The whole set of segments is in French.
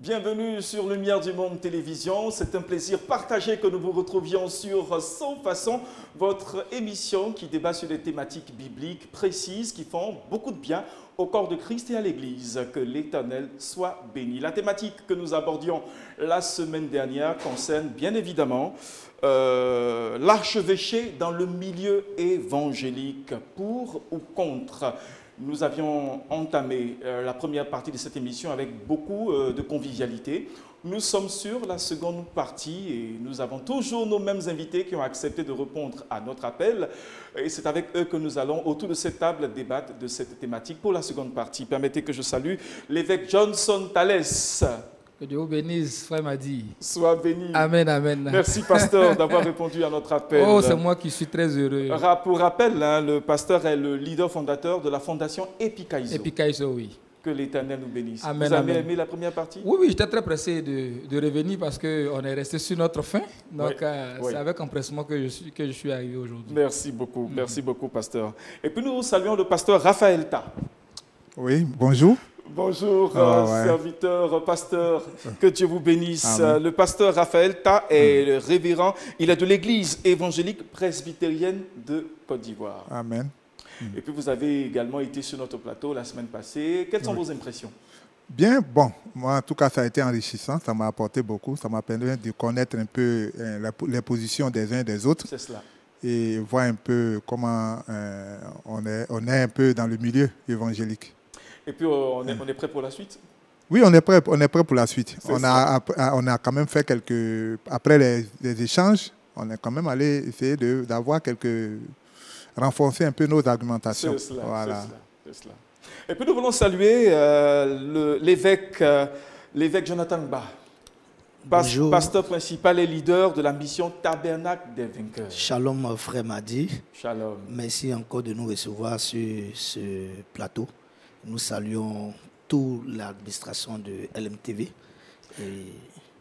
Bienvenue sur Lumière du Monde Télévision. C'est un plaisir partagé que nous vous retrouvions sur Sans Façon, votre émission qui débat sur des thématiques bibliques précises qui font beaucoup de bien au corps de Christ et à l'Église. Que l'Éternel soit béni. La thématique que nous abordions la semaine dernière concerne bien évidemment l'archevêché dans le milieu évangélique, pour ou contre. Nous avions entamé la première partie de cette émission avec beaucoup de convivialité. Nous sommes sur la seconde partie et nous avons toujours nos mêmes invités qui ont accepté de répondre à notre appel. Et c'est avec eux que nous allons, autour de cette table, débattre de cette thématique pour la seconde partie. Permettez que je salue l'évêque Johnson Thalès. Que Dieu vous bénisse, frère Madi. Sois béni. Amen, amen. Merci, pasteur, d'avoir répondu à notre appel. Oh, c'est moi qui suis très heureux. Pour rappel, le pasteur est le leader fondateur de la fondation Epikaizo. Epikaizo, oui. Que l'Éternel nous bénisse. Amen, vous avez amen. aimé la première partie? Oui, oui, j'étais très pressé de revenir parce qu'on est resté sur notre fin. Donc, c'est avec empressement que je suis arrivé aujourd'hui. Merci beaucoup, pasteur. Et puis nous saluons le pasteur Raphaël Ta. Oui, bonjour. Bonjour, serviteur, pasteur, que Dieu vous bénisse. Amen. Le pasteur Raphaël Ta est le révérend, il est de l'église évangélique presbytérienne de Côte d'Ivoire. Amen. Et puis vous avez également été sur notre plateau la semaine passée. Quelles sont vos impressions? Bien, bon, moi en tout cas ça a été enrichissant, ça m'a apporté beaucoup, ça m'a permis de connaître un peu les positions des uns et des autres. C'est cela. Et voir un peu comment on est un peu dans le milieu évangélique. Et puis on est prêt pour la suite? Oui, on est prêt pour la suite. On ça. a quand même fait après les échanges, on est quand même allé essayer d'avoir renforcer un peu nos argumentations. C'est cela, voilà. c'est cela. Et puis nous voulons saluer l'évêque Jonathan Ba, pasteur principal et leader de la mission Tabernacle des Vainqueurs. Shalom, frère Madi. Shalom. Merci encore de nous recevoir sur ce plateau. Nous saluons toute l'administration de LMTV. Et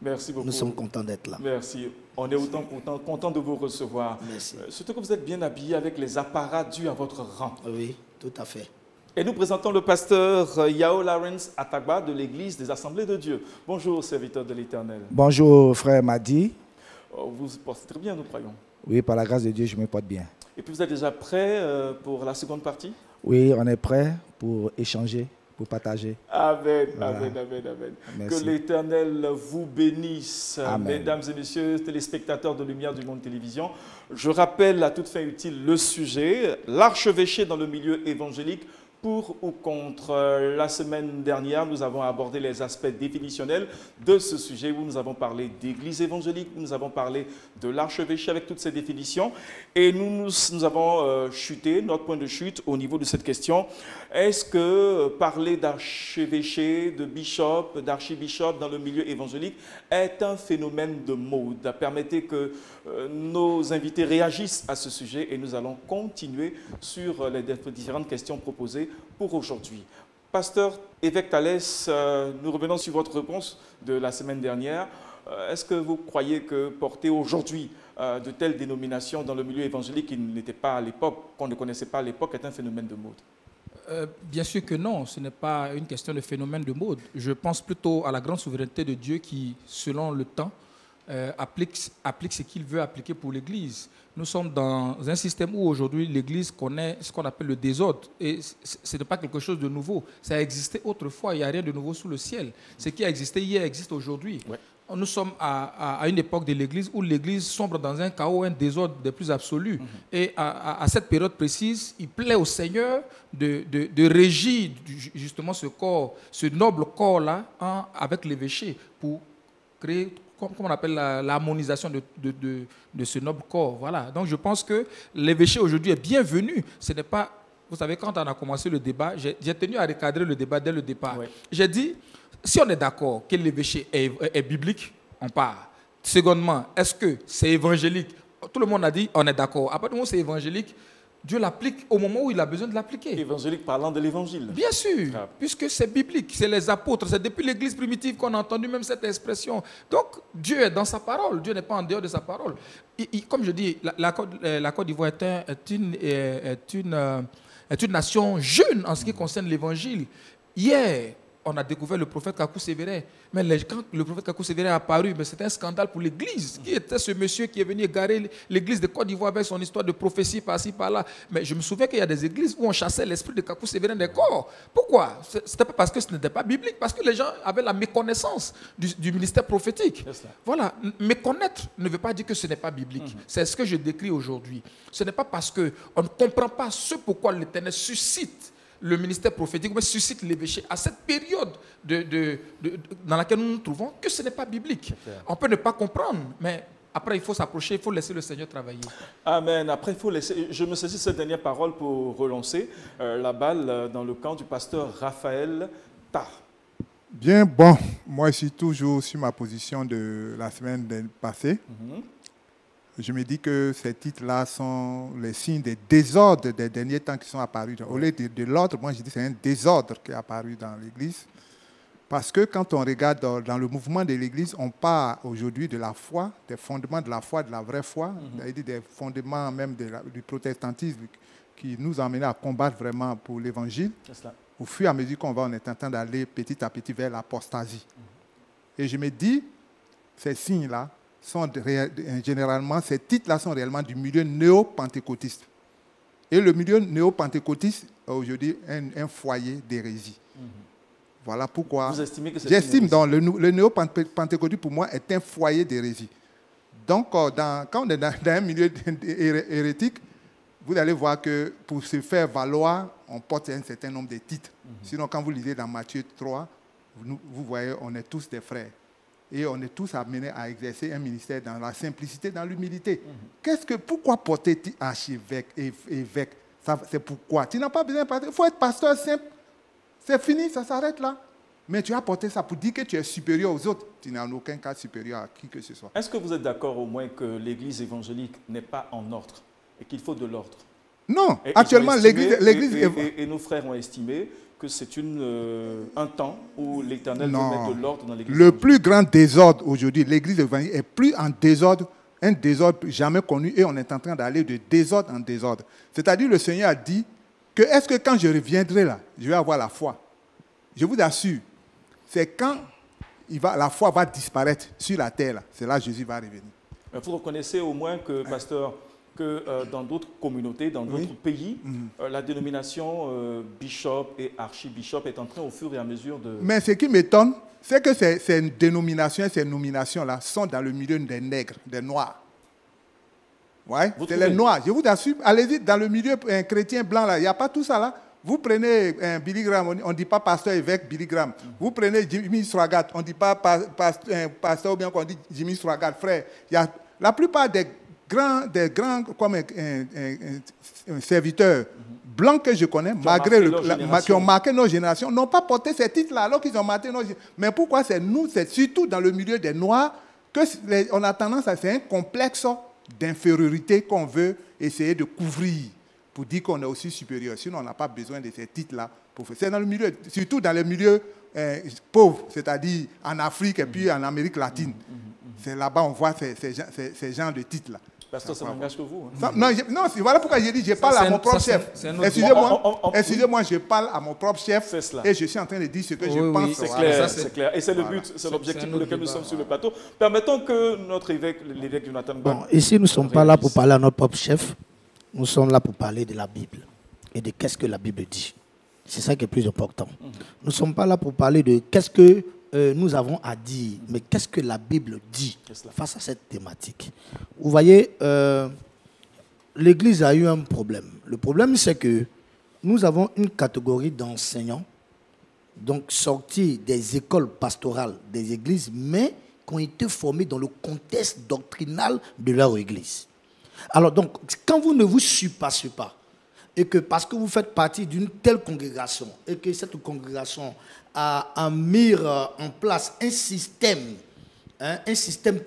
merci beaucoup. Nous sommes contents d'être là. Merci. On est autant content de vous recevoir. Merci. Surtout que vous êtes bien habillé avec les apparats dus à votre rang. Oui, tout à fait. Et nous présentons le pasteur Yao Lawrence Atagba de l'Église des Assemblées de Dieu. Bonjour, serviteur de l'Éternel. Bonjour, frère Madi. Vous vous portez très bien, nous croyons. Oui, par la grâce de Dieu, je me porte bien. Et puis vous êtes déjà prêt pour la seconde partie? Oui, on est prêt pour échanger, pour partager. Amen, Voilà. amen, amen, amen. Merci. Que l'Éternel vous bénisse. Amen. Mesdames et messieurs, téléspectateurs de Lumière du Monde Télévision, je rappelle à toute fin utile le sujet, l'archevêché dans le milieu évangélique, pour ou contre. La semaine dernière, nous avons abordé les aspects définitionnels de ce sujet où nous avons parlé d'église évangélique, où nous avons parlé de l'archevêché avec toutes ces définitions. Et nous avons chuté, notre point de chute au niveau de cette question. Est-ce que parler d'archevêché, de bishop, d'archibishop dans le milieu évangélique est un phénomène de mode? Permettez que nos invités réagissent à ce sujet et nous allons continuer sur les différentes questions proposées pour aujourd'hui. Pasteur évêque Thalès, nous revenons sur votre réponse de la semaine dernière. Est-ce que vous croyez que porter aujourd'hui de telles dénominations dans le milieu évangélique qui n'était pas à l'époque, qu'on ne connaissait pas à l'époque, est un phénomène de mode? Bien sûr que non, ce n'est pas une question de phénomène de mode. Je pense plutôt à la grande souveraineté de Dieu qui, selon le temps, applique ce qu'il veut appliquer pour l'Église. Nous sommes dans un système où aujourd'hui l'Église connaît ce qu'on appelle le désordre. Et ce n'est pas quelque chose de nouveau. Ça a existé autrefois, il n'y a rien de nouveau sous le ciel. Ce qui a existé hier existe aujourd'hui. Ouais. Nous sommes à une époque de l'Église où l'Église sombre dans un chaos, un désordre des plus absolus. Et à cette période précise, il plaît au Seigneur de régir justement ce corps, ce noble corps-là, avec l'évêché pour créer, comme on appelle, l'harmonisation de ce noble corps. Voilà. Donc je pense que l'évêché aujourd'hui est bienvenu. Ce n'est pas... Vous savez, quand on a commencé le débat, j'ai tenu à recadrer le débat dès le départ. Ouais. J'ai dit, si on est d'accord que l'évêché est biblique, on part. Secondement, est-ce que c'est évangélique? Tout le monde a dit, on est d'accord. À partir du moment où c'est évangélique, Dieu l'applique au moment où il a besoin de l'appliquer. Évangélique parlant de l'évangile. Bien sûr, puisque c'est biblique, c'est les apôtres, c'est depuis l'Église primitive qu'on a entendu même cette expression. Donc, Dieu est dans sa parole, Dieu n'est pas en dehors de sa parole. Comme je dis, la Côte d'Ivoire est une nation jeune en ce qui concerne l'évangile. Hier, on a découvert le prophète Kakou Sévérin. Mais quand le prophète Kakou Sévérin est apparu, c'était un scandale pour l'Église. Qui était ce monsieur qui est venu égarer l'Église de Côte d'Ivoire avec son histoire de prophétie par-ci, par-là? Mais je me souviens qu'il y a des églises où on chassait l'esprit de Kakou Sévérin des corps. Pourquoi? Ce n'était pas parce que ce n'était pas biblique, parce que les gens avaient la méconnaissance du ministère prophétique. Voilà, méconnaître ne veut pas dire que ce n'est pas biblique. C'est ce que je décris aujourd'hui. Ce n'est pas parce qu'on ne comprend pas ce pourquoi l'Éternel suscite le ministère prophétique, mais suscite l'évêché à cette période dans laquelle nous nous trouvons, que ce n'est pas biblique. On peut ne pas comprendre, mais après il faut s'approcher, il faut laisser le Seigneur travailler. Amen. Après il faut laisser, je me saisis cette dernière parole pour relancer la balle dans le camp du pasteur Raphaël Ta. Bien, bon, moi je suis toujours sur ma position de la semaine passée. Je me dis que ces titres-là sont les signes des désordres des derniers temps qui sont apparus. Au lieu de l'ordre, moi je dis que c'est un désordre qui est apparu dans l'Église. Parce que quand on regarde dans le mouvement de l'Église, on parle aujourd'hui de la foi, des fondements de la foi, de la vraie foi, c'est-à-dire des fondements même du protestantisme qui nous ont amenés à combattre vraiment pour l'Évangile. Au fur et à mesure qu'on va, on est en train d'aller petit à petit vers l'apostasie. Et je me dis, ces signes-là, généralement, ces titres-là sont réellement du milieu néo-pentecôtiste. Et le milieu néo-pentecôtiste est aujourd'hui un foyer d'hérésie. Voilà pourquoi vous estimez que c'est j'estime que le néo-pentecôtisme, pour moi, est un foyer d'hérésie. Donc, quand on est dans un milieu hérétique, vous allez voir que pour se faire valoir, on porte un certain nombre de titres. Sinon, quand vous lisez dans Matthieu 3, vous voyez, on est tous des frères. Et on est tous amenés à exercer un ministère dans la simplicité, dans l'humilité. Pourquoi porter archevêque et évêque? C'est pourquoi. Tu n'as pas besoin de pasteur. Il faut être pasteur simple. C'est fini, ça s'arrête là. Mais tu as porté ça pour dire que tu es supérieur aux autres. Tu n'es en aucun cas supérieur à qui que ce soit. Est-ce que vous êtes d'accord au moins que l'Église évangélique n'est pas en ordre et qu'il faut de l'ordre? Non, actuellement l'Église... Et nos frères ont estimé que c'est un temps où l'Éternel veut mettre de l'ordre dans l'Église. Le plus grand désordre aujourd'hui, l'Église évangélique est plus en désordre, un désordre jamais connu, et on est en train d'aller de désordre en désordre. C'est-à-dire le Seigneur a dit que est-ce que quand je reviendrai là, je vais avoir la foi? Je vous assure, c'est quand la foi va disparaître sur la terre, c'est là que Jésus va revenir. Mais vous reconnaissez au moins que, pasteur, que dans d'autres communautés, dans d'autres pays, la dénomination bishop et archibishop est en train au fur et à mesure de... Mais ce qui m'étonne, c'est que ces dénominations et ces nominations-là sont dans le milieu des nègres, des noirs. Ouais, c'est les noirs. Je vous assure, allez-y, dans le milieu chrétien blanc, là, il n'y a pas tout ça là. Vous prenez Billy Graham, on ne dit pas pasteur évêque Billy Graham. Vous prenez Jimmy Swaggart, on ne dit pas pasteur ou bien qu'on dit Jimmy Swaggart, frère. La plupart des grands comme serviteurs blancs que je connais, qui ont marqué nos générations, n'ont pas porté ces titres-là alors qu'ils ont marqué nos générations. Mais pourquoi c'est nous, c'est surtout dans le milieu des Noirs, qu'on a tendance à faire un complexe d'infériorité qu'on veut essayer de couvrir pour dire qu'on est aussi supérieur. Sinon, on n'a pas besoin de ces titres-là. C'est dans le milieu, surtout dans les milieux pauvres, c'est-à-dire en Afrique et puis en Amérique latine. C'est là-bas qu'on voit ces genres de titres-là. Pasteur, ça n'engage que vous. Non, voilà pourquoi j'ai dit je parle à mon propre chef. Excusez-moi, je parle à mon propre chef et je suis en train de dire ce que je pense. C'est clair, c'est clair. Et c'est le but, c'est l'objectif pour lequel nous sommes sur le plateau. Permettons que notre évêque, l'évêque Jonathan Bon... Ici, nous ne sommes pas là pour parler à notre propre chef. Nous sommes là pour parler de la Bible et de qu'est-ce que la Bible dit. C'est ça qui est plus important. Nous ne sommes pas là pour parler de qu'est-ce que nous avons à dire, mais qu'est-ce que la Bible dit face à cette thématique. Vous voyez, l'Église a eu un problème. Le problème, c'est que nous avons une catégorie d'enseignants, donc sortis des écoles pastorales des églises, mais qui ont été formés dans le contexte doctrinal de leur église. Alors donc, quand vous ne vous surpassez pas, et que parce que vous faites partie d'une telle congrégation, et que cette congrégation a mis en place un système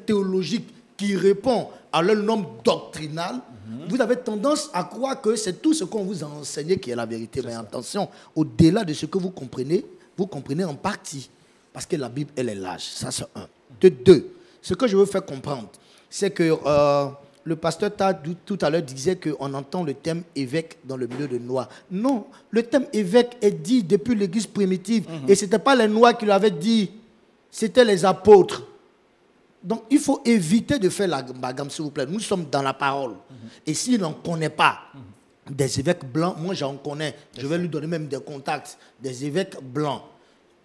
théologique qui répond à leur norme doctrinale, vous avez tendance à croire que c'est tout ce qu'on vous a enseigné qui est la vérité. Mais attention, au-delà de ce que vous comprenez en partie. Parce que la Bible, elle est large. Ça, c'est un. De deux, ce que je veux faire comprendre, c'est que le pasteur tout à l'heure disait qu'on entend le terme évêque dans le milieu de Noirs. Non, le terme évêque est dit depuis l'Église primitive. Et ce n'était pas les Noirs qui l'avaient dit, c'était les apôtres. Donc, il faut éviter de faire la gamme, s'il vous plaît. Nous sommes dans la parole. Et s'il n'en connaît pas des évêques blancs, moi j'en connais, je vais lui donner même des contacts, des évêques blancs.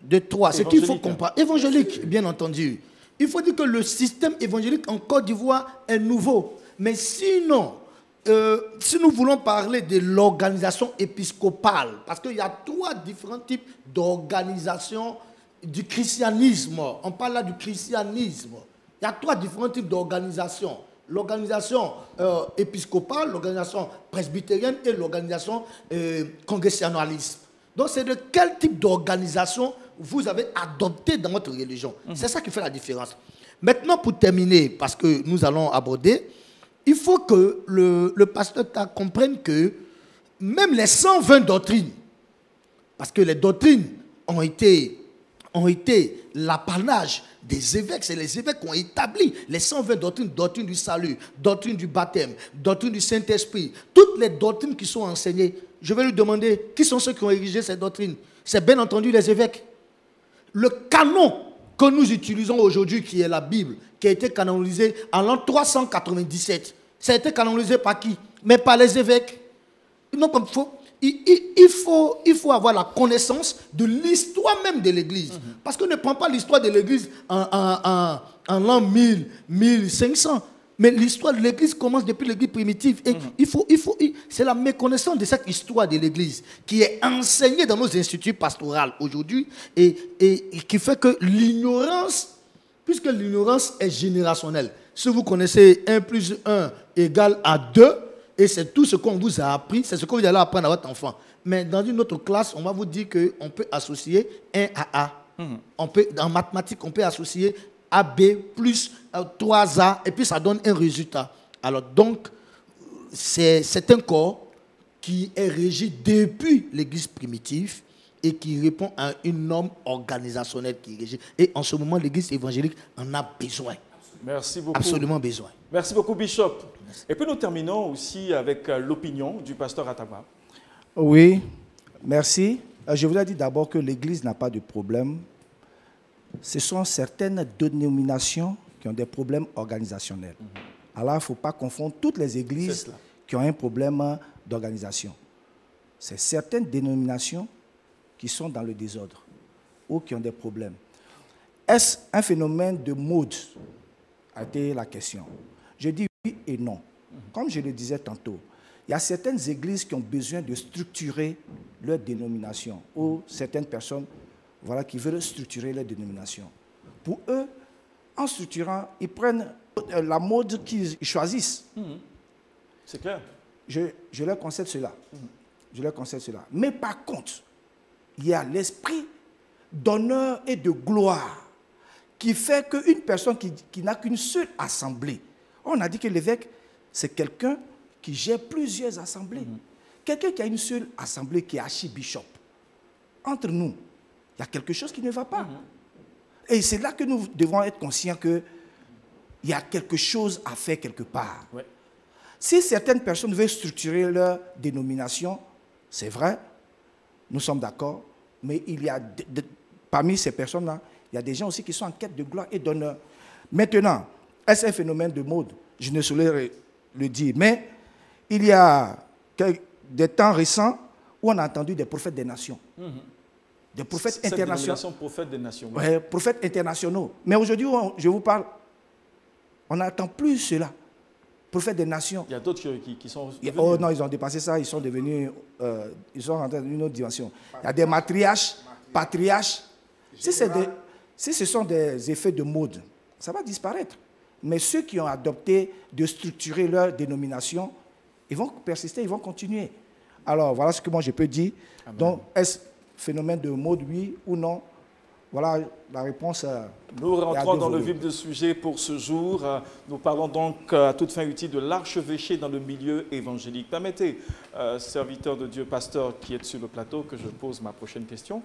De trois, c'est qu'il faut comprendre. Évangélique, bien entendu. Il faut dire que le système évangélique en Côte d'Ivoire est nouveau. Mais sinon, si nous voulons parler de l'organisation épiscopale, parce qu'il y a 3 différents types d'organisation du christianisme. On parle là du christianisme. Il y a 3 différents types d'organisation. L'organisation épiscopale, l'organisation presbytérienne et l'organisation congrégationaliste. Donc c'est de quel type d'organisation vous avez adopté dans votre religion. C'est ça qui fait la différence. Maintenant, pour terminer, parce que nous allons aborder, il faut que le pasteur comprenne que même les 120 doctrines, parce que les doctrines ont été l'apanage des évêques, c'est les évêques qui ont établi les 120 doctrines, doctrine du salut, doctrine du baptême, doctrine du Saint-Esprit, toutes les doctrines qui sont enseignées. Je vais lui demander qui sont ceux qui ont érigé ces doctrines. C'est bien entendu les évêques. Le canon que nous utilisons aujourd'hui, qui est la Bible, qui a été canonisé en l'an 397, ça a été canonisé par qui? Mais par les évêques. Donc, il faut avoir la connaissance de l'histoire même de l'Église. Parce qu'on ne prend pas l'histoire de l'Église en l'an 1000, 1500. Mais l'histoire de l'Église commence depuis l'Église primitive. Et c'est la méconnaissance de cette histoire de l'Église qui est enseignée dans nos instituts pastoraux aujourd'hui et qui fait que l'ignorance, puisque l'ignorance est générationnelle, si vous connaissez 1 plus 1 égale à 2, et c'est tout ce qu'on vous a appris, c'est ce que vous allez apprendre à votre enfant. Mais dans une autre classe, on va vous dire qu'on peut associer 1 à A. En mathématiques, on peut associer AB plus 3A, et puis ça donne un résultat. Alors donc, c'est un corps qui est régi depuis l'Église primitive et qui répond à une norme organisationnelle qui régit. Et en ce moment, l'Église évangélique en a besoin. Merci beaucoup. Absolument besoin. Merci beaucoup, Bishop. Merci. Et puis nous terminons aussi avec l'opinion du pasteur Atama. Oui, merci. Je voudrais dire d'abord que l'Église n'a pas de problème. Ce sont certaines dénominations qui ont des problèmes organisationnels. Alors, il ne faut pas confondre toutes les églises qui ont un problème d'organisation. C'est certaines dénominations qui sont dans le désordre ou qui ont des problèmes. Est-ce un phénomène de mode? A été la question. Je dis oui et non. Comme je le disais tantôt, il y a certaines églises qui ont besoin de structurer leur dénomination ou certaines personnes qui veulent structurer leur dénomination. Pour eux, en structurant, ils prennent la mode qu'ils choisissent. C'est clair. Je leur concède cela. Je leur concède cela. Mais par contre, il y a l'esprit d'honneur et de gloire qui fait qu'une personne qui n'a qu'une seule assemblée, on a dit que l'évêque, c'est quelqu'un qui gère plusieurs assemblées. Quelqu'un qui a une seule assemblée qui est archibishop. Entre nous, il y a quelque chose qui ne va pas. Et c'est là que nous devons être conscients qu'il y a quelque chose à faire quelque part. Ouais. Si certaines personnes veulent structurer leur dénomination, c'est vrai, nous sommes d'accord, mais il y a parmi ces personnes-là, il y a des gens aussi qui sont en quête de gloire et d'honneur. Maintenant, est-ce un phénomène de mode? Je ne saurais le dire, mais il y a des temps récents où on a entendu des prophètes des nations. Des prophètes internationaux. Prophètes des nations. Ouais, prophètes internationaux. Mais aujourd'hui, je vous parle, on n'entend plus cela. Prophètes des nations. Il y a d'autres qui sont devenus. Oh non, ils ont dépassé ça, ils sont devenus, ils sont rentrés dans une autre dimension. Il y a des matriarches, patriarches. Si ce sont des effets de mode, ça va disparaître. Mais ceux qui ont adopté de structurer leur dénomination, ils vont persister, ils vont continuer. Alors, voilà ce que moi je peux dire. Amen. Donc, est-ce phénomène de mode, oui ou non? Voilà la réponse. Nous rentrons dans le vif du sujet pour ce jour. Nous parlons donc à toute fin utile de l'archevêché dans le milieu évangélique. Permettez, serviteur de Dieu, pasteur qui est sur le plateau, que je pose ma prochaine question.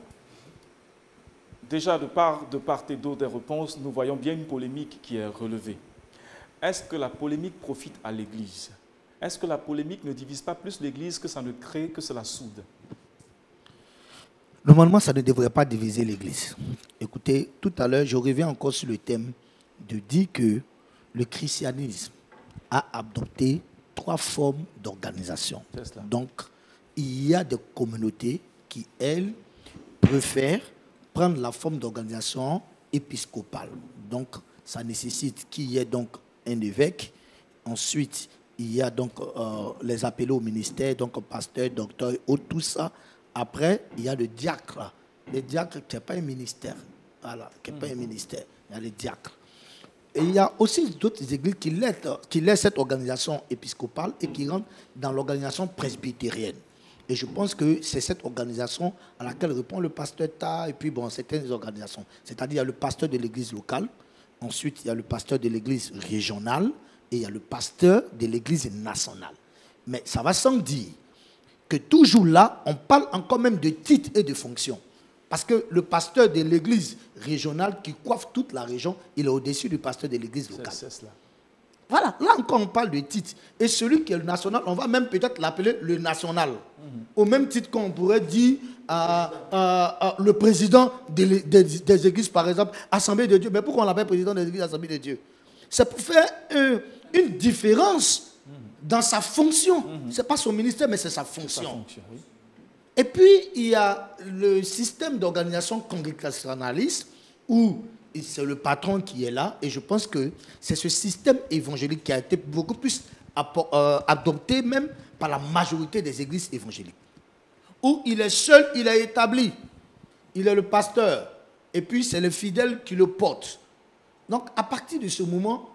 Déjà, de part et d'autre des réponses, nous voyons bien une polémique qui est relevée. est-ce que la polémique profite à l'Église? Est-ce que la polémique ne divise pas plus l'Église que ça ne crée, que cela soude? Normalement, ça ne devrait pas diviser l'Église. Écoutez, tout à l'heure, je reviens encore sur le thème de dire que le christianisme a adopté 3 formes d'organisation. Donc, il y a des communautés qui, elles, préfèrent prendre la forme d'organisation épiscopale. Donc, ça nécessite qu'il y ait donc un évêque. Ensuite, il y a donc les appelés au ministère, donc pasteur, docteur, autres, tout ça. Après, il y a le diacre. Le diacre, qui n'est pas un ministère. Voilà, qui n'est pas un ministère. Il y a le diacre. Et il y a aussi d'autres églises qui laissent cette organisation épiscopale et qui rentrent dans l'organisation presbytérienne. Et je pense que c'est cette organisation à laquelle répond le pasteur Ta et puis bon, certaines organisations. C'est-à-dire, il y a le pasteur de l'église locale, ensuite, il y a le pasteur de l'église régionale et il y a le pasteur de l'église nationale. Mais ça va sans dire que toujours là, on parle encore même de titres et de fonctions. Parce que le pasteur de l'église régionale qui coiffe toute la région, il est au-dessus du pasteur de l'église locale. C'est cela. Voilà, là encore on parle de titre. Et celui qui est le national, on va même peut-être l'appeler le national. Au même titre qu'on pourrait dire le président des églises, par exemple, Assemblée de Dieu. Mais pourquoi on l'appelle président des églises, Assemblée de Dieu? C'est pour faire une différence dans sa fonction. Ce n'est pas son ministère, mais c'est sa fonction. Oui. Et puis, il y a le système d'organisation congrégationaliste où c'est le patron qui est là. Et je pense que c'est ce système évangélique qui a été beaucoup plus adopté même par la majorité des églises évangéliques. Où il est seul, il est établi. Il est le pasteur. Et puis, c'est le fidèle qui le porte. Donc, à partir de ce moment,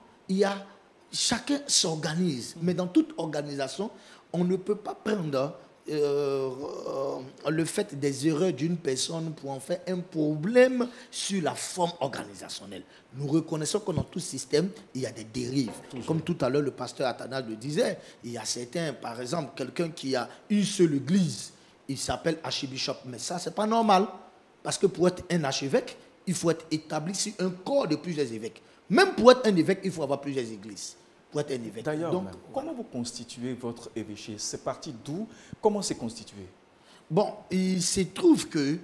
chacun s'organise. Mais dans toute organisation, on ne peut pas prendre le fait des erreurs d'une personne pour en faire un problème sur la forme organisationnelle. Nous reconnaissons que dans tout système, il y a des dérives. Comme tout à l'heure, le pasteur Athanas le disait, il y a certains, par exemple, quelqu'un qui a une seule église, il s'appelle archibishop. Mais ça, ce n'est pas normal. Parce que pour être un archevêque, il faut être établi sur un corps de plusieurs évêques. Même pour être un évêque, il faut avoir plusieurs églises. D'ailleurs, comment vous constituez votre évêché? C'est parti d'où? Comment c'est constitué? Bon, il se trouve que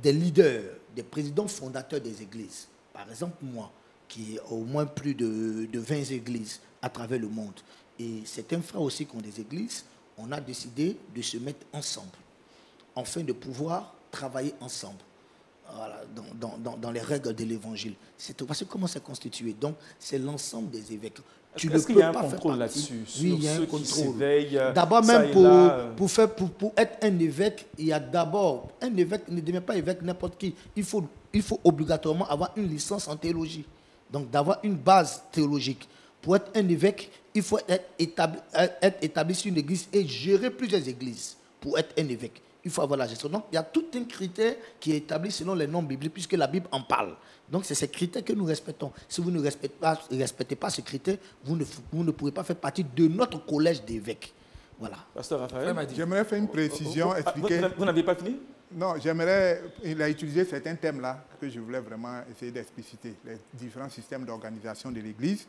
des leaders, des présidents fondateurs des églises, par exemple moi, qui ai au moins plus de 20 églises à travers le monde, et certains frères aussi qui ont des églises, on a décidé de se mettre ensemble, afin de pouvoir travailler ensemble. Voilà, dans les règles de l'évangile. C'est tout. Parce que comment c'est constitué? Donc, c'est l'ensemble des évêques. Est-ce qu'il y a un contrôle là-dessus? Oui, il y a un contrôle. D'abord, même pour être un évêque, il y a d'abord... Un évêque ne devient pas évêque n'importe qui. Il faut obligatoirement avoir une licence en théologie. Donc, d'avoir une base théologique. Pour être un évêque, il faut être établi sur une église et gérer plusieurs églises pour être un évêque. Il faut avoir la gestion. Donc, il y a tout un critère qui est établi selon les normes bibliques, puisque la Bible en parle. Donc, c'est ces critères que nous respectons. Si vous ne respectez pas ces critères, vous ne pourrez pas faire partie de notre collège d'évêques. Voilà. Pasteur Raphaël, j'aimerais faire une précision. Expliquer... Vous n'aviez pas fini? Non, il a utilisé certains thèmes-là que je voulais vraiment essayer d'expliciter. Les différents systèmes d'organisation de l'Église.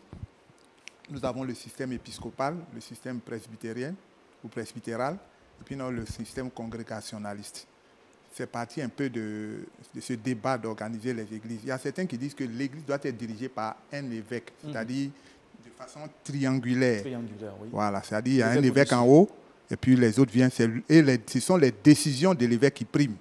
Nous avons le système épiscopal, le système presbytérien ou presbytéral, et puis le système congrégationaliste. C'est parti un peu de ce débat d'organiser les églises. Il y a certains qui disent que l'église doit être dirigée par un évêque, c'est-à-dire de façon triangulaire. Triangulaire, oui. Voilà, c'est-à-dire il y a un évêque en haut, et puis les autres viennent. Ce sont les décisions de l'évêque qui priment.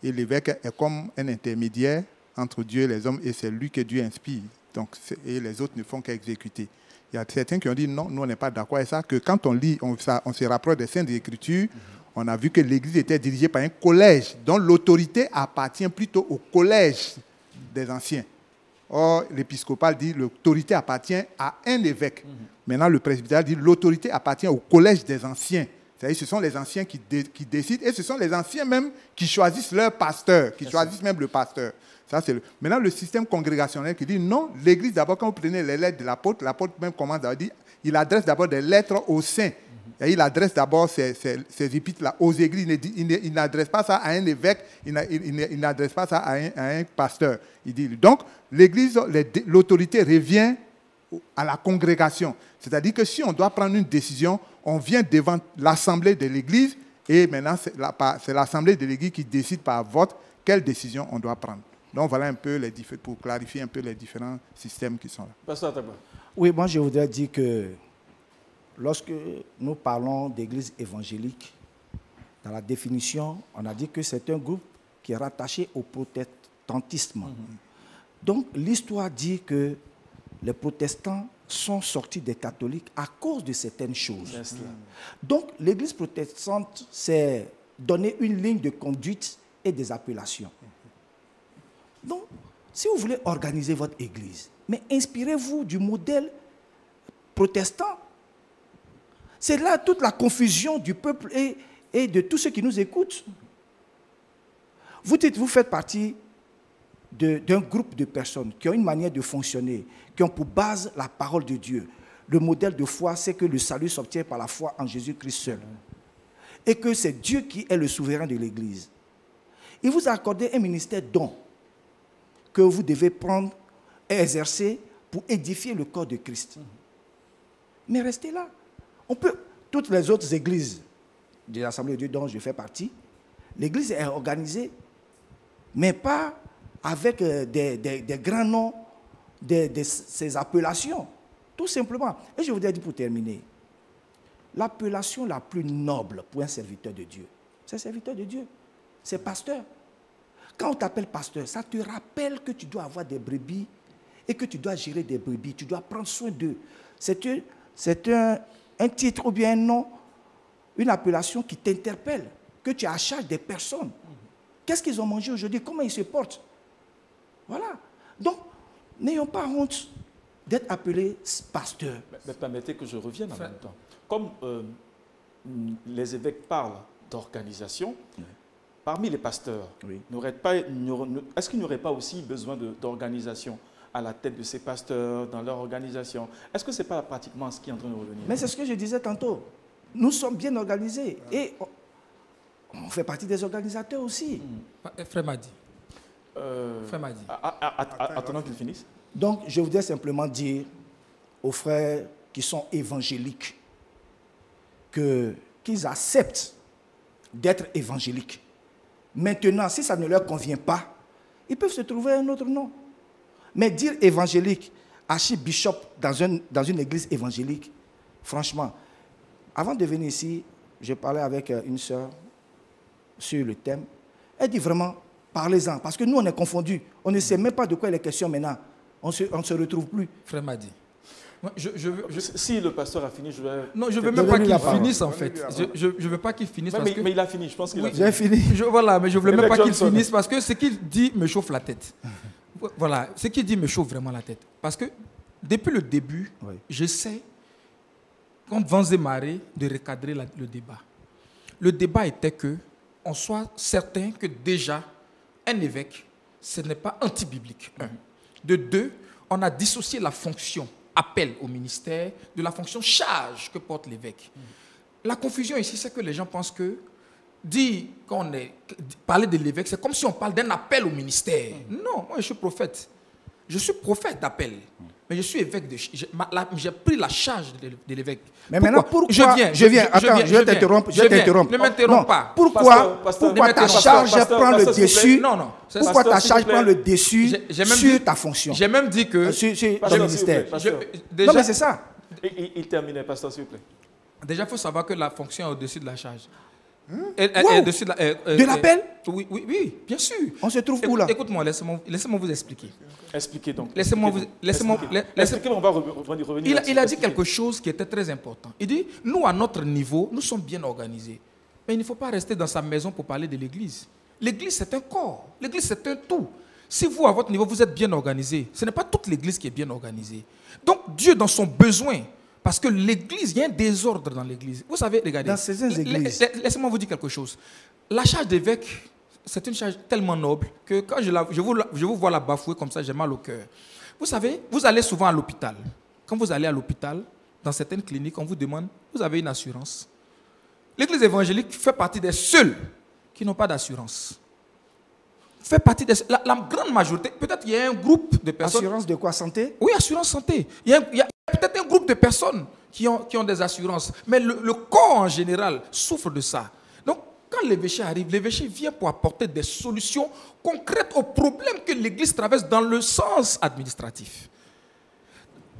Et l'évêque est comme un intermédiaire entre Dieu et les hommes, et c'est lui que Dieu inspire. Donc, et les autres ne font qu'exécuter. Il y a certains qui ont dit non, nous on n'est pas d'accord avec ça, que quand on lit, on se rapproche des Saintes Écritures, on a vu que l'Église était dirigée par un collège, dont l'autorité appartient plutôt au collège des anciens. Or, l'épiscopal dit l'autorité appartient à un évêque. Maintenant, le presbytère dit l'autorité appartient au collège des anciens. C'est-à-dire ce sont les anciens qui décident, et ce sont les anciens même qui choisissent leur pasteur, qui choisissent même le pasteur. Ça, Maintenant, le système congrégationnel qui dit non, l'Église, d'abord, quand vous prenez les lettres de l'apôtre même commence à dire, il adresse d'abord des lettres aux saints. Et il adresse d'abord ces épîtres-là aux églises. Il n'adresse pas ça à un évêque, il n'adresse pas ça à un pasteur. Il dit, donc, l'Église, l'autorité revient à la congrégation. C'est-à-dire que si on doit prendre une décision, on vient devant l'assemblée de l'Église et maintenant c'est l'assemblée de l'Église qui décide par vote quelle décision on doit prendre. Donc voilà un peu pour clarifier un peu les différents systèmes qui sont là. Pasteur Atagba. Oui, moi je voudrais dire que lorsque nous parlons d'église évangélique, dans la définition, on a dit que c'est un groupe qui est rattaché au protestantisme. Donc l'histoire dit que les protestants sont sortis des catholiques à cause de certaines choses. Donc l'église protestante s'est donné une ligne de conduite et des appellations. Donc, si vous voulez organiser votre église, mais inspirez-vous du modèle protestant. C'est là toute la confusion du peuple et de tous ceux qui nous écoutent. Vous dites, vous faites partie d'un groupe de personnes qui ont une manière de fonctionner, qui ont pour base la parole de Dieu. Le modèle de foi, c'est que le salut s'obtient par la foi en Jésus-Christ seul. Et que c'est Dieu qui est le souverain de l'église. Il vous a accordé un ministère don que vous devez prendre et exercer pour édifier le corps de Christ. Mais restez là. Toutes les autres églises de l'Assemblée de Dieu dont je fais partie, l'église est organisée, mais pas avec des grands noms, ces appellations. Tout simplement. Et je voudrais dire pour terminer, l'appellation la plus noble pour un serviteur de Dieu, c'est serviteur de Dieu, c'est pasteur. Quand on t'appelle pasteur, ça te rappelle que tu dois avoir des brebis et que tu dois gérer des brebis, tu dois prendre soin d'eux. C'est un titre ou bien un nom, une appellation qui t'interpelle, que tu as à charge des personnes. Qu'est-ce qu'ils ont mangé aujourd'hui? Comment ils se portent? Voilà. Donc, n'ayons pas honte d'être appelés pasteur. Mais permettez que je revienne en même temps. Comme les évêques parlent d'organisation, parmi les pasteurs, est-ce qu'il n'y aurait pas aussi besoin d'organisation à la tête de ces pasteurs, dans leur organisation? Est-ce que ce n'est pas pratiquement ce qui est en train de revenir? Mais c'est ce que je disais tantôt. Nous sommes bien organisés et on fait partie des organisateurs aussi. Frère Madi. Attendons qu'il finisse. Donc, je voudrais simplement dire aux frères qui sont évangéliques qu'ils acceptent d'être évangéliques. Maintenant, si ça ne leur convient pas, ils peuvent se trouver un autre nom. Mais dire évangélique, archibishop dans une église évangélique, franchement, avant de venir ici, je parlais avec une sœur sur le thème. Elle dit vraiment, parlez-en, parce que nous, on est confondus. On ne sait même pas de quoi il est question maintenant. On ne se retrouve plus. Frère Madi. Si le pasteur a fini, je vais... Non, je ne veux même pas qu'il finisse, en fait. Je ne veux pas qu'il finisse mais il a fini, je pense qu'il a fini. J'ai fini. Voilà, mais je ne voulais même pas qu'il finisse parce que ce qu'il dit me chauffe la tête. Voilà, ce qu'il dit me chauffe vraiment la tête. Parce que depuis le début, j'essaie, comme vents et marées, de recadrer le débat. Le débat était qu'on soit certain que déjà, un évêque, ce n'est pas anti-biblique. De deux, on a dissocié la fonction appel au ministère de la fonction charge que porte l'évêque. La confusion ici, c'est que les gens pensent que parler de l'évêque, c'est comme si on parle d'un appel au ministère. Non, moi je suis prophète. Je suis prophète d'appel. Mais je suis évêque. J'ai pris la charge de l'évêque. Mais maintenant, pourquoi je viens. Attends, je vais t'interrompre. Ne m'interromps pas. Pourquoi ta charge prend le dessus? Non. Pourquoi ta charge prend le dessus sur ta fonction? J'ai même dit que... Sur ton ministère. Non, mais c'est ça. Il terminait, pasteur, s'il vous plaît. Déjà, il faut savoir que la fonction est au-dessus de la charge. De l'appel? Oui, bien sûr. On se trouve où là? Écoute-moi, laissez-moi vous expliquer. Expliquez donc. Expliquez, on va revenir. Il a dit quelque chose qui était très important. Il dit, nous, à notre niveau, nous sommes bien organisés. Mais il ne faut pas rester dans sa maison pour parler de l'Église. L'Église, c'est un corps. l'Église, c'est un tout. Si vous, à votre niveau, vous êtes bien organisé, ce n'est pas toute l'Église qui est bien organisée. Donc, Dieu, dans son besoin, parce que l'Église, il y a un désordre dans l'Église. Vous savez, regardez. Dans certaines églises. Laissez-moi vous dire quelque chose. La charge d'évêque, c'est une charge tellement noble que quand je vous vois la bafouer comme ça, j'ai mal au cœur. Vous savez, vous allez souvent à l'hôpital. Quand vous allez à l'hôpital, dans certaines cliniques, on vous demande, vous avez une assurance. L'Église évangélique fait partie des seuls qui n'ont pas d'assurance. fait partie de la grande majorité. Peut-être qu'il y a un groupe de personnes. Assurance de quoi? Santé? Oui, assurance santé. Il y a peut-être un groupe de personnes qui ont des assurances. Mais le corps en général souffre de ça. Donc, quand l'évêché arrive, l'évêché vient pour apporter des solutions concrètes aux problèmes que l'Église traverse dans le sens administratif.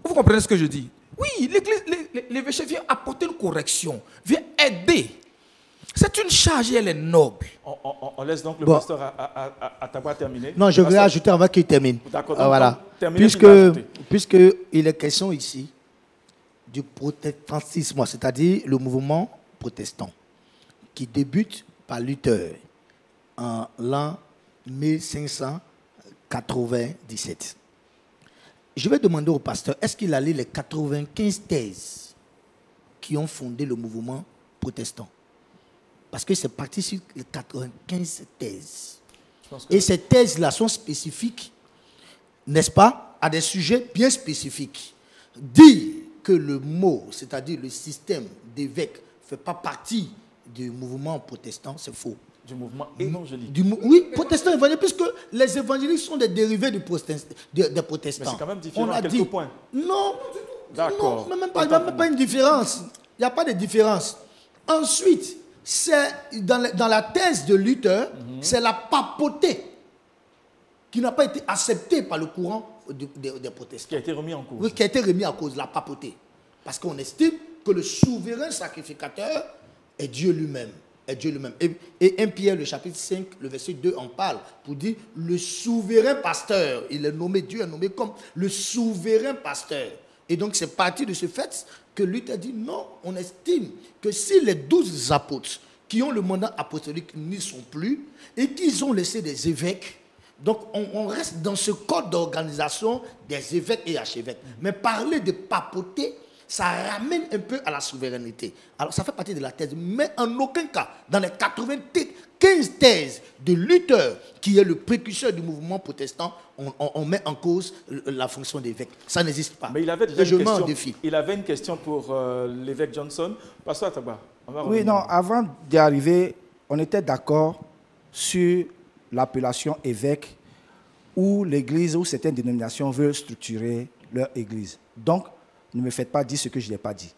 Vous comprenez ce que je dis? Oui, l'évêché vient apporter une correction, vient aider. C'est une charge et elle est noble. On laisse donc le pasteur Atagba terminer. Non, je vais ajouter avant qu'il termine. D'accord. Voilà. Terminez, Puisque il est question ici du protestantisme, c'est-à-dire le mouvement protestant, qui débute par Luther en l'an 1597. Je vais demander au pasteur, est-ce qu'il a lu les 95 thèses qui ont fondé le mouvement protestant? Parce que c'est parti sur les 95 thèses. Et ces thèses-là sont spécifiques, n'est-ce pas, à des sujets bien spécifiques. Dire que le mot, c'est-à-dire le système d'évêque, ne fait pas partie du mouvement protestant, c'est faux. Du mouvement évangélique. Oui, protestant évangélique, puisque les évangéliques sont des dérivés des protestants. Mais c'est quand même différent à quelques points. Non, d'accord. Non, même pas une différence. Il n'y a pas de différence. Ensuite, c'est dans la thèse de Luther, c'est la papauté qui n'a pas été acceptée par le courant des protestants. Qui a été remis en cause. Oui, qui a été remis en cause, la papauté. Parce qu'on estime que le souverain sacrificateur est Dieu lui-même. Et 1 Pierre, le chapitre 5, le verset 2 en parle pour dire le souverain pasteur. Il est nommé, Dieu est nommé comme le souverain pasteur. Et donc c'est parti de ce fait que Luther dit non, on estime que si les 12 apôtres qui ont le mandat apostolique n'y sont plus et qu'ils ont laissé des évêques, donc on reste dans ce code d'organisation des évêques et archevêques. Mais parler de papauté, ça ramène un peu à la souveraineté. Alors, ça fait partie de la thèse. Mais en aucun cas, dans les 95 thèses de Luther, qui est le précurseur du mouvement protestant, on met en cause la fonction d'évêque. Ça n'existe pas. Mais il avait déjà une question pour l'évêque Johnson. Pasteur Atagba, on va revenir. Oui, non, avant d'y arriver, on était d'accord sur l'appellation évêque où l'Église ou certaines dénominations veulent structurer leur Église. Donc, ne me faites pas dire ce que je n'ai pas dit.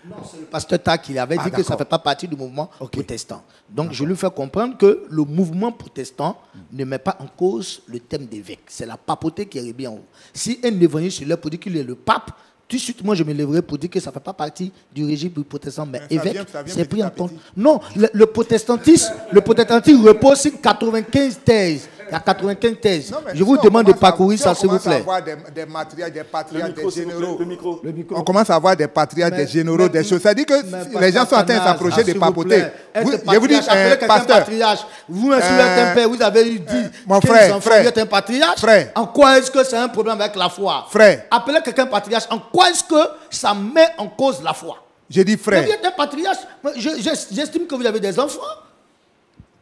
Non, c'est le pasteur Ta qui avait dit que ça ne fait pas partie du mouvement protestant. Donc, je lui fais comprendre que le mouvement protestant ne met pas en cause le thème d'évêque. C'est la papauté qui est remise en haut. Si un évangéliste est là pour dire qu'il est le pape, tout de suite, moi, je me lèverai pour dire que ça ne fait pas partie du régime du protestant. Mais évêque, c'est pris en compte. Non, le protestantisme repose sur 95 thèses. Il y a 95 thèses. Non, je vous demande de parcourir ça, s'il vous plaît. On commence à avoir des matriarches, des patriarches, des généraux. On commence à avoir des patriarches, des généraux, des choses. Ça dit que les gens sont en train de s'approcher des papautés. Je vous dis, pasteur. Vous, êtes un père, vous avez eu 10, 15 enfants, vous êtes un patriarche. En quoi est-ce que c'est un problème avec la foi? Frère. Appelez quelqu'un patriarche. En quoi est-ce que ça met en cause la foi? J'ai dit frère. Vous êtes un patriarche. J'estime que vous avez des enfants.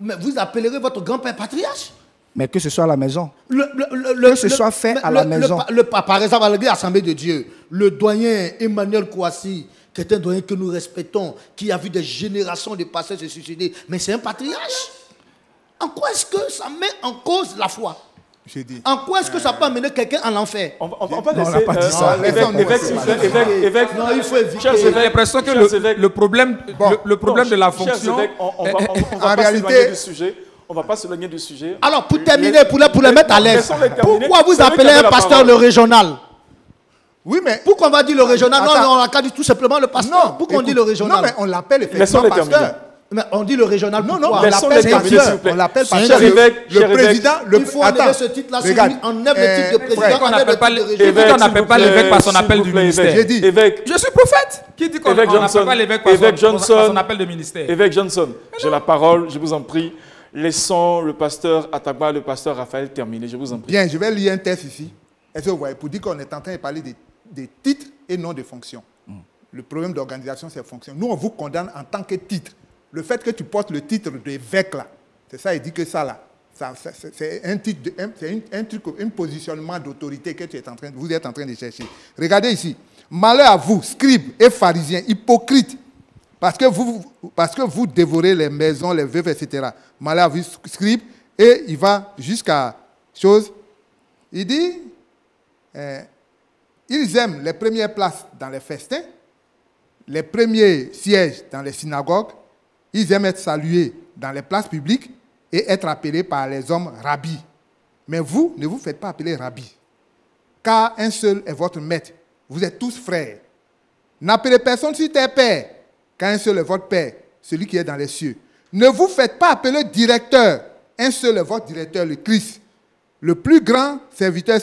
Mais vous appellerez votre grand-père patriarche? Mais que ce soit à la maison. Que ce soit fait à la maison. Par exemple, à l'église Assemblée de Dieu, le doyen Emmanuel Kouassi, qui est un doyen que nous respectons, qui a vu des générations de pasteurs se suicider, mais c'est un patriarche. En quoi est-ce que ça met en cause la foi? En quoi est-ce que ça peut amener quelqu'un en enfer? On va laisser évêque. Non, il faut éviter. J'ai l'impression que le problème de la fonction... En réalité, du sujet. On ne va pas s'éloigner du sujet. Alors, pour terminer, pour les mettre à l'aise, pourquoi vous appelez un pasteur le régional? Oui, mais... Pourquoi on va dire le régional? Non, on n'a qu'à dire tout simplement le pasteur. Non, pourquoi on dit le régional? Non, mais on l'appelle effectivement pasteur. Mais on dit le régional. Non, pourquoi? on l'appelle pasteur. On l'appelle pasteur. Le président... Il faut enlever ce titre-là. On enlève le titre de président. On n'appelle pas l'évêque parce qu'on appelle du ministère. J'ai dit. Je suis prophète. Qui dit qu'on n'appelle pas l'évêque parce qu'on appelle du ministère? Évêque Johnson, j'ai la parole, je vous en prie. Laissons le pasteur Atagba, le pasteur Raphaël terminer, je vous en prie. Bien, je vais lire un texte ici. Est-ce que vous voyez, pour dire qu'on est en train de parler des titres et non de fonctions. Le problème d'organisation, c'est fonctions. Nous, on vous condamne en tant que titre. Le fait que tu portes le titre d'évêque, là, c'est ça, il dit que ça, là, c'est un titre, un positionnement d'autorité que vous êtes en train de chercher. Regardez ici. Malheur à vous, scribes et pharisiens, hypocrites, parce que vous dévorez les maisons, les veuves, etc. Malheur à vous, scribes Et il va jusqu'à chose. Il dit, ils aiment les premières places dans les festins, les premiers sièges dans les synagogues, ils aiment être salués dans les places publiques et être appelés par les hommes rabbis. Mais vous, ne vous faites pas appeler rabbi, car un seul est votre maître. Vous êtes tous frères. N'appelez personne sur terre père, car un seul est votre père, celui qui est dans les cieux. Ne vous faites pas appeler directeur, un seul est votre directeur, le Christ. Le plus grand serviteur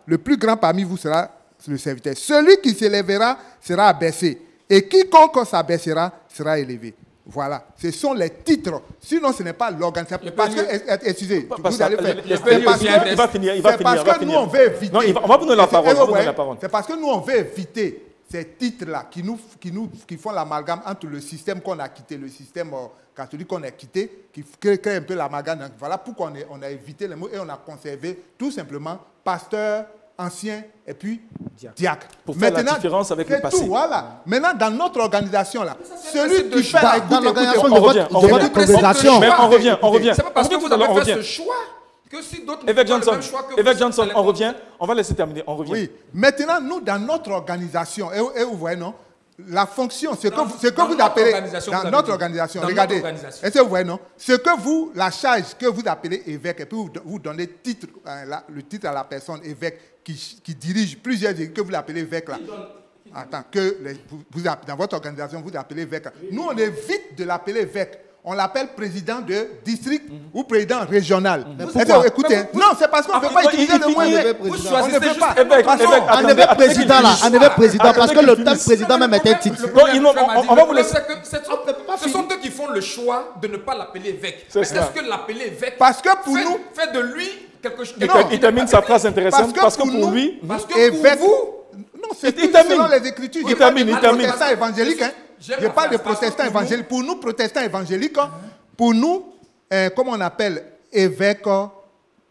le plus grand parmi vous sera le serviteur. Celui qui s'élèvera sera abaissé, et quiconque s'abaissera sera élevé. Voilà, ce sont les titres. Sinon, ce n'est pas l'organisation. Parce que, excusez, vous allez faire. Il va finir. C'est parce que nous, on veut éviter. Non, on va vous donner la parole. C'est parce que nous, on veut éviter ces titres-là qui font l'amalgame entre le système qu'on a quitté, le système catholique qu'on a quitté, qui crée un peu l'amalgame. Voilà pourquoi on a évité les mots et on a conservé tout simplement pasteur, ancien et puis diacre. Pour faire la différence avec le passé. Tout, voilà. Maintenant, dans notre organisation, là, celui qui fait... Dans l'organisation on de votre congrégation. Mais on revient. C'est pas parce que vous avez fait ce choix que si d'autres... Évêque Johnson, on revient. On va laisser terminer. On revient. Oui. Maintenant, nous, dans notre organisation, et vous voyez, non, la fonction, ce que vous appelez... Dans notre organisation, regardez. Est-ce que vous voyez, non? La charge que vous appelez évêque, et puis vous donnez le titre à la personne évêque qui dirige plusieurs églises, que vous l'appelez évêque, là. Attends, dans votre organisation, vous l'appelez évêque. Nous, on évite de l'appeler évêque. On l'appelle président de district ou président régional. Écoutez, non, c'est parce qu'on ne veut pas utiliser le mot évêque. On ne veut pas. Un évêque président, là. Un évêque président, parce que le terme président même était un titre. On va vous laisser. Ce sont eux qui font le choix de ne pas l'appeler évêque. Est-ce que l'appeler évêque fait de lui quelque chose? Il termine sa phrase intéressante. Parce que pour lui, évêque. Non, c'est selon les Écritures. Il termine. Protestant évangélique, je parle de protestants évangéliques. Pour nous, protestants évangéliques, pour nous, comment on appelle évêque,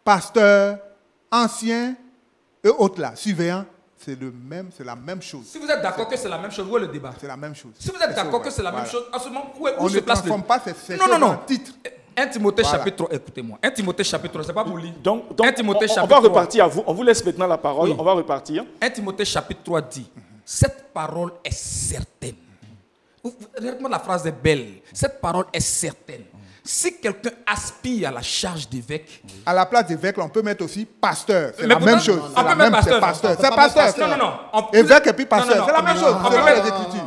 pasteur, ancien et autres là, surveillant, c'est la même chose. Si vous êtes d'accord que c'est la même chose, où est le débat? C'est la même chose. Si vous êtes d'accord que c'est la même chose, en ce moment, où se place le... On ne transforme pas ces choses en titre. 1 Timothée chapitre 3, écoutez-moi. 1 Timothée chapitre 3, c'est pas pour lire. Donc on va repartir à vous. On vous laisse maintenant la parole. Oui. On va repartir. 1 Timothée chapitre 3 dit, cette parole est certaine. Regardez-moi, la phrase est belle. Cette parole est certaine. Si quelqu'un aspire à la charge d'évêque... À la place d'évêque, on peut mettre aussi pasteur. C'est la même chose. On peut mettre pasteur. C'est pasteur. Non. Évêque et puis pasteur. C'est la même chose. Selon les Écritures.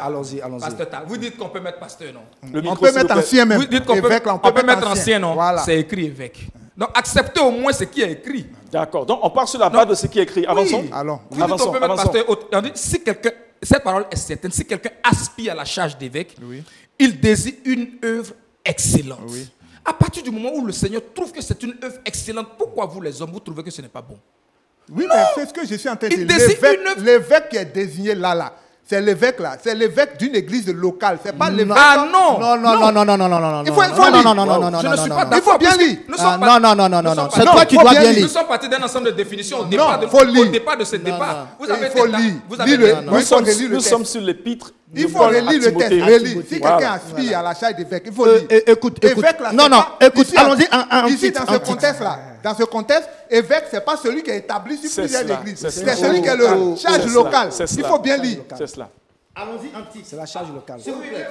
Allons-y. Vous dites qu'on peut mettre pasteur, non? On peut mettre ancien même. Vous dites qu'on peut mettre ancien, non? C'est écrit évêque. Donc acceptez au moins ce qui est écrit. D'accord. Donc on part sur la base de ce qui est écrit. Avançons. Oui. Vous dites qu'on peut mettre pasteur. On dit, si quelqu'un... Cette parole est certaine. Si quelqu'un aspire à la charge d'évêque, il désire une œuvre excellente. Oui. À partir du moment où le Seigneur trouve que c'est une œuvre excellente, pourquoi vous les hommes, vous trouvez que ce n'est pas bon? Oui, mais c'est ce que je suis en train de dire. L'évêque qui est désigné là. C'est l'évêque là, c'est l'évêque d'une église locale, c'est pas l'évêque. Ah non. Il faut lire. Il faut bien lire. Non. C'est toi qui dois bien lire. Nous sommes partis d'un ensemble de définitions au départ de ce débat. Vous avez lire. Nous sommes sur l'épître. Il faut relire le texte. Si quelqu'un aspire à la charge d'évêque, il faut lire. Écoute. Écoute, allons-y. Ici, dans ce contexte-là, évêque, ce n'est pas celui qui est établi sur plusieurs églises. C'est celui qui est le charge locale. Il faut bien lire. C'est cela. Allons-y en titre. C'est la charge locale. S'il vous plaît,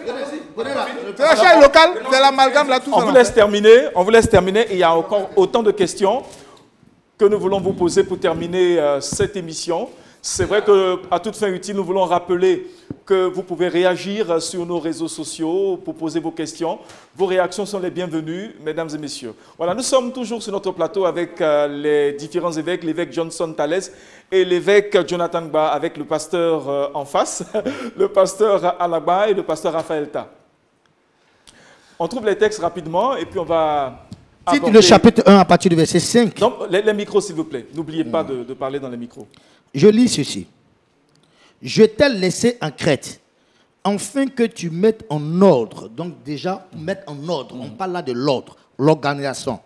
c'est la charge locale, c'est l'amalgame là tout ça. On vous laisse terminer. Il y a encore autant de questions que nous voulons vous poser pour terminer cette émission. C'est vrai qu'à toute fin utile, nous voulons rappeler que vous pouvez réagir sur nos réseaux sociaux pour poser vos questions. Vos réactions sont les bienvenues, mesdames et messieurs. Voilà, nous sommes toujours sur notre plateau avec les différents évêques, l'évêque Johnson Thalès et l'évêque Jonathan Gba, avec le pasteur en face, le pasteur Alagba et le pasteur Raphaël Ta. On trouve les textes rapidement et puis on va... Titre le chapitre 1 à partir du verset 5. Donc, les micros, s'il vous plaît. N'oubliez pas de parler dans les micros. Je lis ceci. Je t'ai laissé en Crète, afin que tu mettes en ordre. Donc déjà, mettre en ordre. On parle là de l'ordre, l'organisation.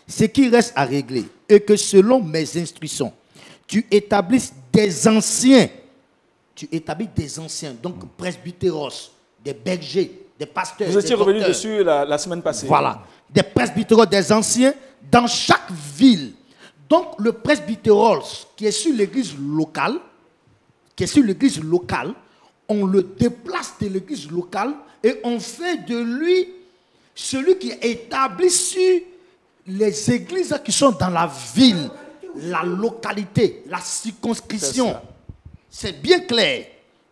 Ce qui reste à régler. Et que selon mes instructions, tu établisses des anciens. Tu établis des anciens, donc presbytéros, des bergers, des pasteurs. Vous étiez des revenu docteurs. dessus la semaine passée. Voilà. Des presbytéraux, des anciens dans chaque ville. Donc, le presbytérol qui est sur l'église locale, on le déplace de l'église locale et on fait de lui celui qui est établi sur les églises qui sont dans la ville, la localité, la circonscription. C'est bien clair.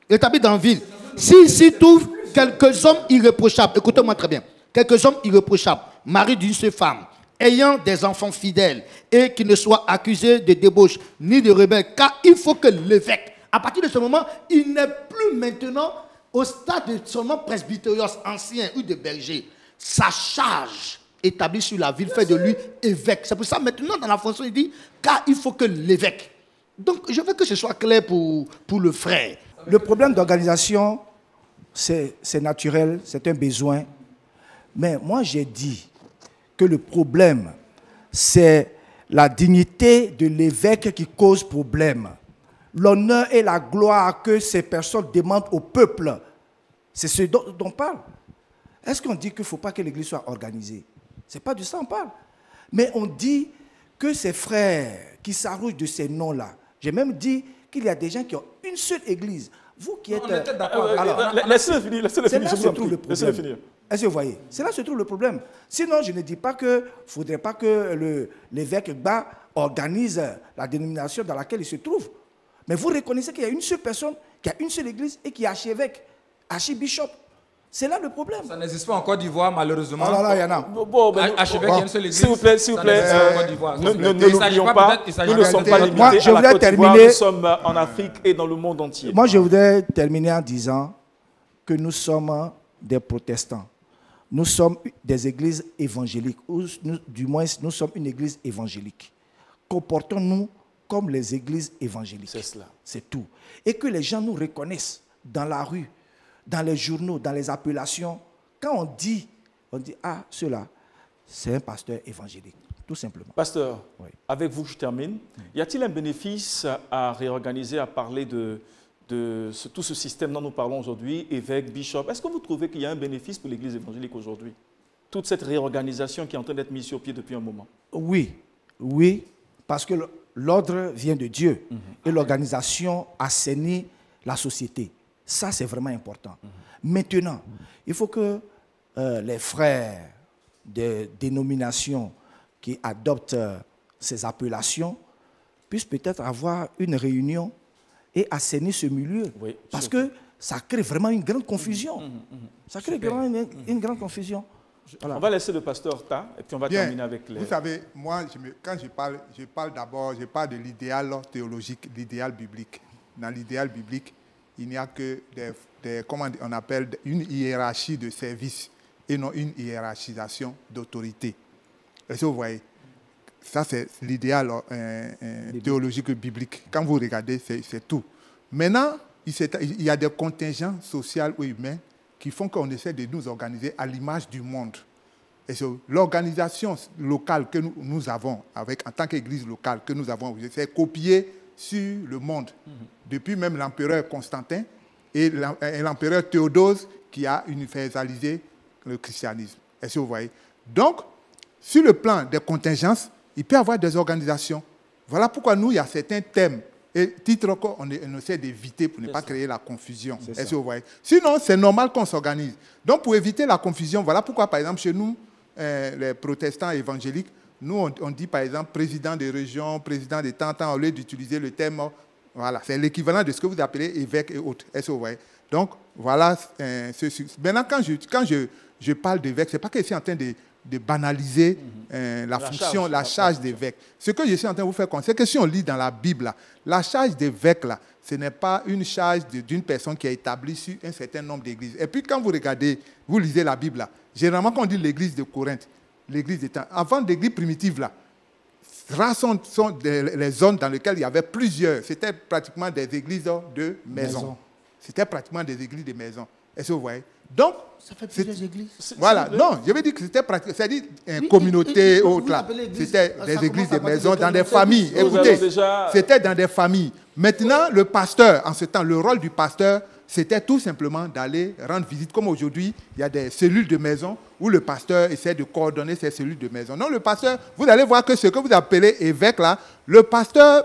Établi dans la ville. S'il s'y trouve quelques hommes irréprochables, écoutez-moi très bien, quelques hommes irréprochables, maris d'une seule femme, ayant des enfants fidèles et qui ne soient accusés de débauche ni de rebelles, car il faut que l'évêque, à partir de ce moment, il n'est plus maintenant au stade de seulement presbytérios ancien ou de berger. Sa charge établie sur la ville fait de lui évêque. C'est pour ça maintenant dans la fonction il dit car il faut que l'évêque. Donc je veux que ce soit clair pour le frère. Le problème d'organisation, c'est naturel, c'est un besoin. Mais moi j'ai dit que le problème, c'est la dignité de l'évêque qui cause problème. L'honneur et la gloire que ces personnes demandent au peuple, c'est ce dont on parle. Est-ce qu'on dit qu'il ne faut pas que l'Église soit organisée? Ce n'est pas de ça qu'on parle. Mais on dit que ces frères qui s'arrogent de ces noms-là, j'ai même dit qu'il y a des gens qui ont une seule Église. Vous qui êtes... On était d'accord. Laissez-le finir. C'est là que se trouve le Laissez-le problème. finir. Est-ce que vous voyez? C'est là que se trouve le problème. Sinon, je ne dis pas qu'il ne faudrait pas que l'évêque Gba organise la dénomination dans laquelle il se trouve. Mais vous reconnaissez qu'il y a une seule personne, qui a une seule église et qui est archevêque, archibishop. C'est là le problème. Ça n'existe pas en Côte d'Ivoire, malheureusement. Oh là là, il y en a. Bon, Archevêque, il y a une seule église. s'il vous plaît, Ça n'existe pas en Côte d'Ivoire. ne Il s'agit l'oublions pas, pas, peut-être, il s'agit nous ne pas sommes de- pas Moi, limités je à la voulais Côte d'Ivoire, terminer- nous sommes en Afrique et dans le monde entier. Moi, je voudrais terminer en disant que nous sommes des protestants. Nous sommes des églises évangéliques, ou du moins, nous sommes une église évangélique. Comportons-nous comme les églises évangéliques. C'est cela. C'est tout. Et que les gens nous reconnaissent dans la rue, dans les journaux, dans les appellations. Quand on dit ah, cela, c'est un pasteur évangélique, tout simplement. Pasteur, Oui. avec vous, je termine. Y a-t-il un bénéfice à réorganiser, à parler de tout ce système dont nous parlons aujourd'hui, évêque, bishop? Est-ce que vous trouvez qu'il y a un bénéfice pour l'Église évangélique aujourd'hui? Toute cette réorganisation qui est en train d'être mise sur pied depuis un moment. Oui, oui, parce que l'ordre vient de Dieu et l'organisation assainit la société. Ça, c'est vraiment important. Maintenant, il faut que les frères de dénominations qui adoptent ces appellations puissent peut-être avoir une réunion et assainir ce milieu. Oui, parce surtout. que ça crée vraiment une grande confusion. Ça crée vraiment une grande confusion. Voilà. On va laisser le pasteur Ta et puis on va Bien. terminer avec les... Vous savez, moi, quand je parle d'abord, je parle de l'idéal théologique, l'idéal biblique. Dans l'idéal biblique, il n'y a que comment on appelle, une hiérarchie de service et non une hiérarchisation d'autorité. Est-ce que vous voyez? Ça, c'est l'idéal théologique biblique. Quand vous regardez, c'est tout. Maintenant, il y a des contingents sociaux ou humains qui font qu'on essaie de nous organiser à l'image du monde. Et l'organisation locale que nous avons, en tant qu'église locale que nous avons, c'est copié sur le monde. Depuis même l'empereur Constantin et l'empereur Théodose qui a universalisé le christianisme. Est-ce que vous voyez? Donc, sur le plan des contingences, il peut y avoir des organisations. Voilà pourquoi nous, il y a certains thèmes et titres qu'on essaie d'éviter pour ne pas créer la confusion. Est-ce que vous voyez? Sinon, c'est normal qu'on s'organise. Donc, pour éviter la confusion, voilà pourquoi, par exemple, chez nous, les protestants évangéliques, nous, on dit, par exemple, président des régions, président des temps, au lieu d'utiliser le terme, voilà, c'est l'équivalent de ce que vous appelez évêque et autres. Est-ce que vous voyez? Donc, voilà. Maintenant, quand je parle d'évêque, ce n'est pas que je suis en train de banaliser la fonction, la charge d'évêque. Ce que je suis en train de vous faire comprendre, c'est que si on lit dans la Bible, là, la charge d'évêque, là, ce n'est pas une charge d'une personne qui est établie sur un certain nombre d'églises. Et puis quand vous regardez, vous lisez la Bible, là, généralement quand on dit l'église de Corinthe, l'église des temps, avant l'église primitive, là, rares sont les zones dans lesquelles il y avait plusieurs. C'était pratiquement des églises de maison. C'était pratiquement des églises de maison. Est-ce que vous voyez? Donc, Ça fait plusieurs églises. voilà, non, je veux dire que c'était pratiquement, c'est-à-dire communauté, vous autre là. appelez église, C'était ça des commence églises à de partir maison, de dans des communauté. familles. Nous Écoutez, avons déjà- c'était dans des familles. Maintenant, le pasteur, en ce temps, le rôle du pasteur c'était tout simplement d'aller rendre visite. Comme aujourd'hui, il y a des cellules de maison où le pasteur essaie de coordonner ces cellules de maison. Non, le pasteur, vous allez voir que ce que vous appelez évêque là, le pasteur,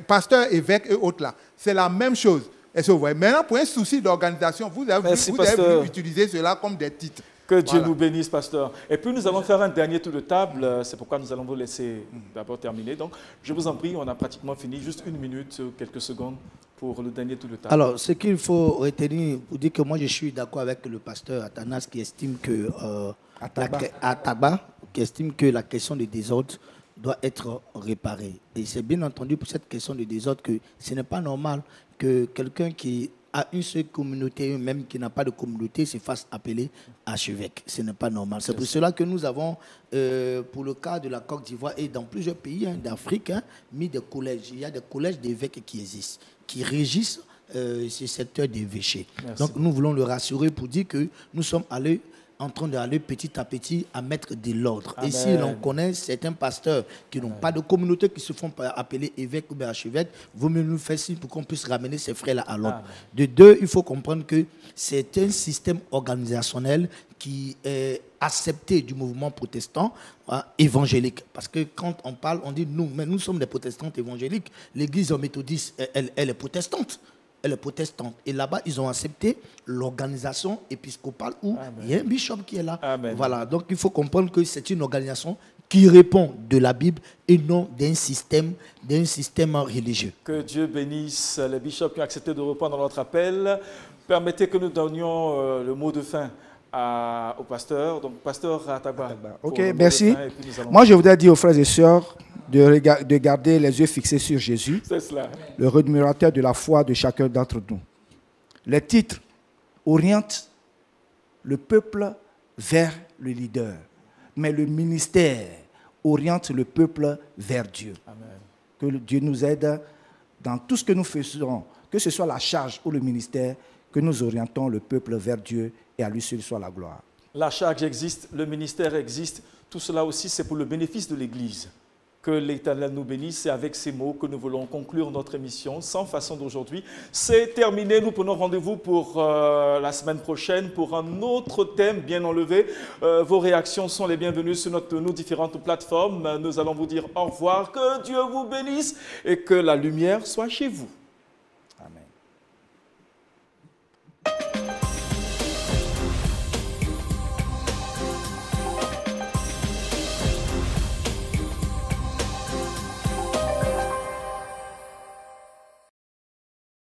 pasteur, évêque et autres là, c'est la même chose. Est-ce que vous voyez? Maintenant, pour un souci d'organisation, vous avez voulu utiliser cela comme des titres. Que Dieu nous bénisse, pasteur. Et puis, nous allons faire un dernier tour de table. C'est pourquoi nous allons vous laisser d'abord terminer. Donc, je vous en prie, on a pratiquement fini. Juste 1 minute, quelques secondes pour le dernier tour de table. Alors, ce qu'il faut retenir, pour dire que moi, je suis d'accord avec le pasteur Athanas qui estime que, qui estime que la question du désordre doit être réparée. Et c'est bien entendu pour cette question du désordre que ce n'est pas normal que quelqu'un qui a une seule communauté, même qui n'a pas de communauté, se fasse appeler archevêque. Ce n'est pas normal. C'est pour cela que nous avons, pour le cas de la Côte d'Ivoire et dans plusieurs pays d'Afrique, mis des collèges. Il y a des collèges d'évêques qui existent, qui régissent ce secteur d'évêché. Donc nous voulons le rassurer pour dire que nous sommes en train d'aller petit à petit à mettre de l'ordre. Et si l'on connaît certains pasteurs qui n'ont pas de communauté, qui se font appeler évêques ou archevêques, vaut mieux nous faire signe pour qu'on puisse ramener ces frères-là à l'ordre. De deux, il faut comprendre que c'est un système organisationnel qui est accepté du mouvement protestant évangélique. Parce que quand on parle, on dit nous, mais nous sommes des protestants évangéliques. L'église méthodiste, elle est protestante. Elle est protestante. Et là-bas, ils ont accepté l'organisation épiscopale où il y a un bishop qui est là. Amen. Voilà. Donc, il faut comprendre que c'est une organisation qui répond de la Bible et non d'un système religieux. Que Dieu bénisse les bishops qui ont accepté de répondre à notre appel. Permettez que nous donnions le mot de fin au pasteur. Donc, pasteur Atagba. Ok, merci. Moi, je voudrais dire aux frères et sœurs de garder les yeux fixés sur Jésus, le rémunérateur de la foi de chacun d'entre nous. Les titres orientent le peuple vers le leader, mais le ministère oriente le peuple vers Dieu. Amen. Que Dieu nous aide dans tout ce que nous faisons, que ce soit la charge ou le ministère, que nous orientons le peuple vers Dieu et à lui seul soit la gloire. La charge existe, le ministère existe, tout cela aussi c'est pour le bénéfice de l'Église. Que l'Éternel nous bénisse. C'est avec ces mots que nous voulons conclure notre émission sans façon d'aujourd'hui. C'est terminé. Nous prenons rendez-vous pour la semaine prochaine pour un autre thème bien enlevé. Vos réactions sont les bienvenues sur nos différentes plateformes. Nous allons vous dire au revoir. Que Dieu vous bénisse et que la lumière soit chez vous.